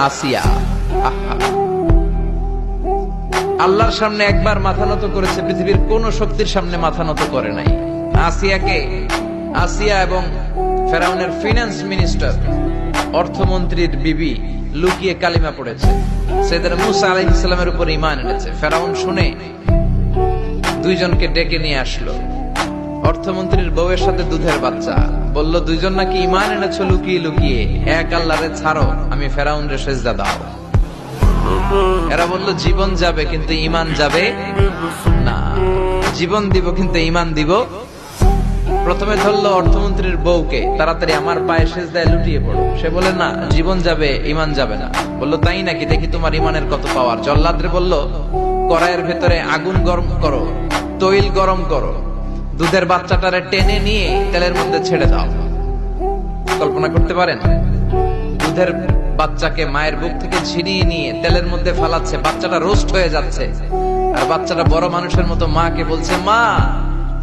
আসিয়া আল্লাহর সামনে একবার মাথা নত করেছে, পৃথিবীর কোন শক্তির সামনে মাথা নত করে নাই। আসিয়া এবং ফেরাউনের ফিনান্স মিনিস্টার, অর্থমন্ত্রীর বিবি লুকিয়ে কালিমা পড়েছে, সাইয়েদনা মুসা আলাইহিস সালামের উপর ঈমান এনেছে। ফেরাউন শুনে দুইজনকে ডেকে নিয়ে আসলো। অর্থমন্ত্রীর বউয়ের সাথে দুধের বাচ্চা, বলল দুইজন নাকি ঈমান এনেছো লুকিয়ে লুকিয়ে, এক আল্লাহরে ছাড়ো, আমি ফেরাউনরে সেজদা দাও। এরা বলল জীবন যাবে কিন্তু ঈমান যাবে না, জীবন দিব কিন্তু ঈমান দিব। প্রথমে ধরলো অর্থমন্ত্রীর বউকে, তাড়াতাড়ি আমার পায়ে সেজদায় লুটিয়ে পড়ো। সে বলে না, জীবন যাবে ঈমান যাবে না। বলল তাই নাকি, দেখি তোমার ঈমানের কত পাওয়ার। জল্লাদরে বলল কড়াইয়ের ভেতরে আগুন গরম করো, তৈল গরম করো, দুধের বাচ্চাটারে টেনে নিয়ে তেলের মধ্যে ছেড়ে দাও। কল্পনা করতে পারেন? দুধের বাচ্চাকে মায়ের বুক থেকে ছিনিয়ে নিয়ে তেলের মধ্যে ফালাচ্ছে, বাচ্চাটা রোস্ট হয়ে যাচ্ছে, আর বাচ্চাটা বড় মানুষের মতো মাকে বলছে, মা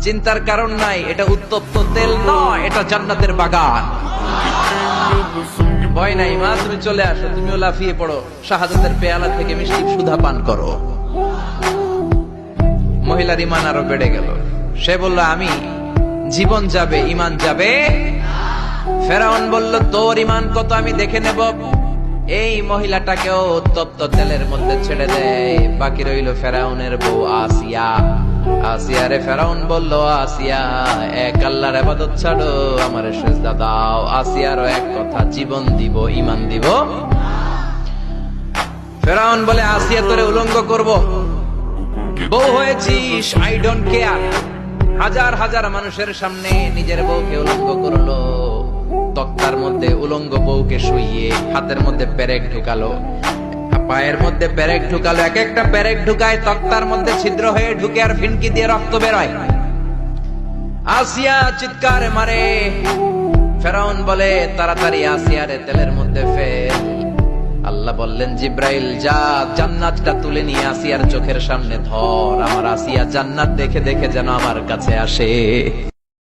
চিন্তার কারণ নাই, এটা উত্তপ্ত তেল নয়, এটা জান্নাতের বাগান। ভয় নাই মা, তুমি চলে আসো, তুমিও লাফিয়ে পড়ো, শাহাদাতের পেয়ালা থেকে মিষ্টি সুধা পান করো। মহিলার ঈমান আরো বেড়ে গেল। সে বলল আমি জীবন যাবে ঈমান যাবে। ফেরাউন বলল তোর ঈমান কত আমি দেখে নেব। এই মহিলাটাকেও উত্তপ্ত তেলের মধ্যে ছেড়ে দেয়। বাকি রইল ফেরাউনের বউ আসিয়া। আসিয়ারে ফেরাউন বলল, আসিয়া এক আল্লাহর ইবাদত ছাড়ো, আমারে সেজদা দাও। আসিয়ারও এক কথা, জীবন দিব ঈমান দিব। ফেরাউন বলে আসিয়া তোরে উলঙ্গ করব, বউ হয়েছিস, আই ডোন্ট কেয়ার। হাজার হাজার মানুষের সামনে নিজের বউকে উলঙ্গ করলো। তক্তার মধ্যে উলঙ্গ বউকে শুইয়ে হাতের মধ্যে পেরেক ঢুকালো, পায়ের মধ্যে পেরেক ঢুকালো। এক একটা পেরেক ঢুকায় তক্তার মধ্যে ছিদ্র হয়ে ঢুকে আর ফিনকি দিয়ে রক্ত বেরোয়। আসিয়া চিৎকার মারে। ফেরাউন বলে তাড়াতাড়ি আসিয়ারে তেলের মধ্যে ফেল। আল্লাহ বললেন জিব্রাইল যা, জান্নাতটা তুলে নিয়ে আসিয়ার চোখের সামনে ধর। আমার আসিয়া জান্নাত দেখে দেখে যেন আমার কাছে আসে।